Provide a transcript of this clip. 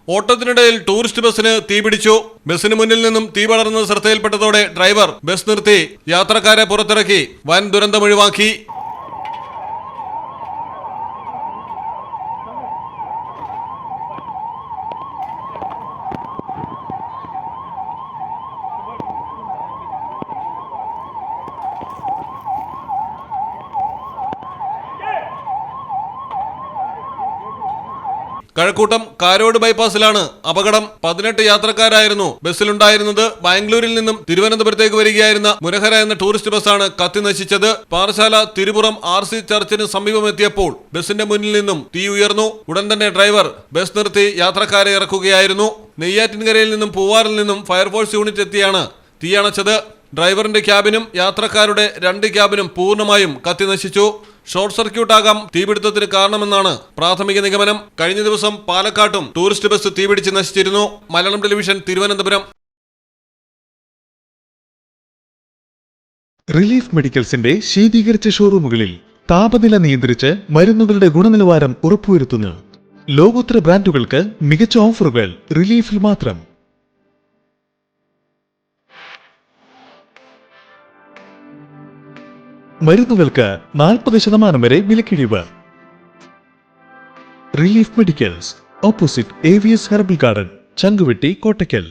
ഓട്ടത്തിനിടയിൽ tourist ബസ്സിന് തീപിടിച്ചു. ബസ്സിന് മുന്നിൽ നിന്നും തീ പടർന്നത് ശ്രദ്ധയിൽപ്പെട്ടതോടെ ഡ്രൈവർ ബസ് നിർത്തി യാത്രക്കാരെ പുറത്തിറക്കി വൻ ദുരന്തമൊഴിവാക്കി. കഴക്കൂട്ടം കാരോട് ബൈപ്പാസിലാണ് അപകടം. 18 യാത്രക്കാരായിരുന്നു ബസ്സിലുണ്ടായിരുന്നത്. ബാംഗ്ലൂരിൽ നിന്നും തിരുവനന്തപുരത്തേക്ക് വരികയായിരുന്ന മുരഹര എന്ന ടൂറിസ്റ്റ് ബസ്സാണ് കത്തി നശിച്ചത്. പാറശാല തിരുപുറം RC ചർച്ചിന് സമീപമെത്തിയപ്പോൾ ബസിന്റെ മുന്നിൽ നിന്നും തീ ഉയർന്നു. ഉടൻ തന്നെ ഡ്രൈവർ ബസ് നിർത്തി യാത്രക്കാരെ ഇറക്കുകയായിരുന്നു. നെയ്യാറ്റിൻകരയിൽ നിന്നും പൂവാറിൽ നിന്നും ഫയർഫോഴ്സ് യൂണിറ്റ് എത്തിയാണ് തീയണച്ചത്. ഡ്രൈവറിന്റെ ക്യാബിനും യാത്രക്കാരുടെ 2 ക്യാബിനും പൂർണ്ണമായും കത്തി നശിച്ചു. ഷോർട്ട് സർക്യൂട്ട് ആകാം തീപിടുത്തത്തിന് കാരണമെന്നാണ് പ്രാഥമിക നിഗമനം. കഴിഞ്ഞ ദിവസം പാലക്കാട്ടും ടൂറിസ്റ്റ് ബസ് തീപിടിച്ച് നശിച്ചിരുന്നു. മലയാളം ടെലിവിഷൻ, തിരുവനന്തപുരം. റിലീഫ് മെഡിക്കൽസിന്റെ ശീതീകരിച്ച ഷോറൂമുകളിൽ താപനില നിയന്ത്രിച്ച് മരുന്നുകളുടെ ഗുണനിലവാരം ഉറപ്പുവരുത്തുന്നു. ലോകോത്തര ബ്രാൻഡുകൾക്ക് മികച്ച ഓഫറുകൾ റിലീഫിൽ മാത്രം. മരുന്നുകൾക്ക് 40% വരെ വിലക്കിഴിവ്. Relief medicals, opposite AVS herbal garden, Changuvetty, Kottakkal.